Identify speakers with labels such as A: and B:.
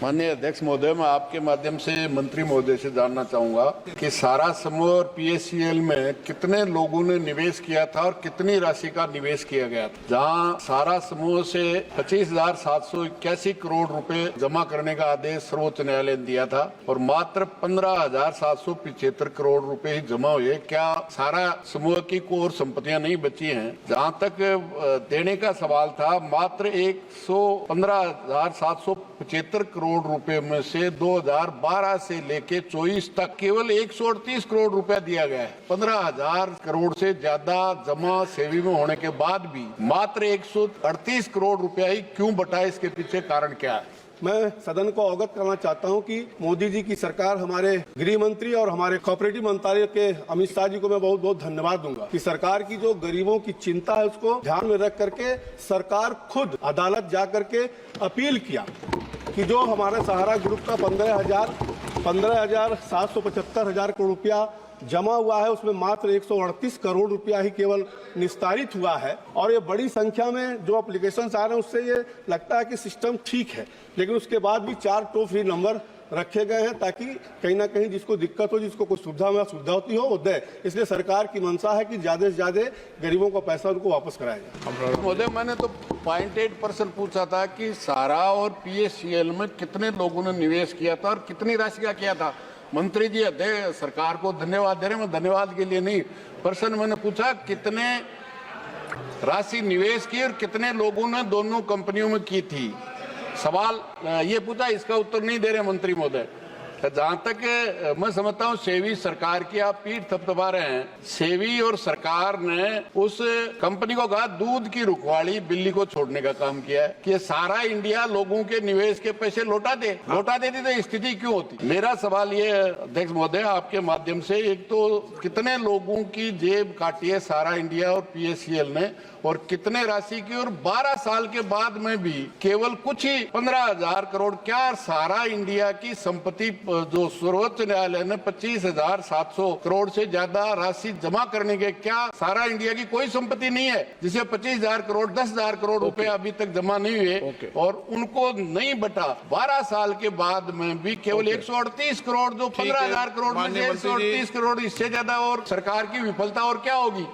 A: माननीय अध्यक्ष महोदय, मैं आपके माध्यम से मंत्री महोदय से जानना चाहूंगा कि सारा समूह और पीएससीएल में कितने लोगों ने निवेश किया था और कितनी राशि का निवेश किया गया था। जहां सारा समूह से 25,781 करोड़ रुपए जमा करने का आदेश सर्वोच्च न्यायालय ने दिया था और मात्र 15,775 करोड़ रुपए ही जमा हुए। क्या सारा समूह की कोई और संपत्तियां नहीं बची हैं? जहां तक देने का सवाल था, मात्र 115,775 करोड़ रुपए में से 2012 से लेके 24 तक केवल 138 करोड़ रुपया दिया गया है। 15,000 करोड़ से ज्यादा जमा सेवी में होने के बाद भी मात्र 138 करोड़ रुपया ही क्यों बटा? इसके पीछे कारण क्या है?
B: मैं सदन को अवगत करना चाहता हूं कि मोदी जी की सरकार, हमारे गृह मंत्री और हमारे कोऑपरेटिव मंत्रालय के अमित शाह जी को मैं बहुत बहुत धन्यवाद दूंगा कि सरकार की जो गरीबों की चिंता है उसको ध्यान में रख करके सरकार खुद अदालत जा करके अपील किया कि जो हमारे सहारा ग्रुप का 15,775 करोड़ रुपया जमा हुआ है उसमें मात्र 138 करोड़ रुपया ही केवल निस्तारित हुआ है। और ये बड़ी संख्या में जो एप्लीकेशंस आ रहे हैं उससे ये लगता है कि सिस्टम ठीक है, लेकिन उसके बाद भी 4 टोल फ्री नंबर रखे गए हैं ताकि कहीं ना कहीं जिसको दिक्कत हो, जिसको कोई सुविधा होती हो वो दे। इसलिए सरकार की मंशा है कि ज्यादा से ज्यादा गरीबों का पैसा उनको वापस कराया जाए।
A: महोदय, मैंने तो 0.8% पूछा था कि सारा और पीएससीएल में कितने लोगों ने निवेश किया था और कितनी राशि का किया था। मंत्री जी अध्यक्ष सरकार को धन्यवाद दे रहे हैं, मैं धन्यवाद के लिए नहीं, प्रश्न मैंने पूछा कितने राशि निवेश की और कितने लोगों ने दोनों कंपनियों में की थी। सवाल ये पूछा, इसका उत्तर नहीं दे रहे मंत्री महोदय। जहां तक मैं समझता हूं सेवी सरकार की आप पीठ थपथपा रहे हैं। सेवी और सरकार ने उस कंपनी को कहा दूध की रुखवाड़ी बिल्ली को छोड़ने का काम किया है कि सारा इंडिया लोगों के निवेश के पैसे लौटा देती तो स्थिति क्यों होती। मेरा सवाल ये है अध्यक्ष महोदय आपके माध्यम से, एक तो कितने लोगों की जेब काटी है सारा इंडिया और पीएससीएल ने और कितने राशि की, और 12 साल के बाद में भी केवल कुछ ही 15,000 करोड़। क्या सारा इंडिया की संपत्ति जो सर्वोच्च न्यायालय ने 25,700 करोड़ से ज्यादा राशि जमा करने के, क्या सारा इंडिया की कोई संपत्ति नहीं है जिसे 25,000 करोड़ 10,000 करोड़ रुपए अभी तक जमा नहीं हुए और उनको नहीं बटा? 12 साल के बाद में भी केवल 138 करोड़, जो 15,000 करोड़ में से 138 करोड़, इससे ज्यादा और सरकार की विफलता और क्या होगी?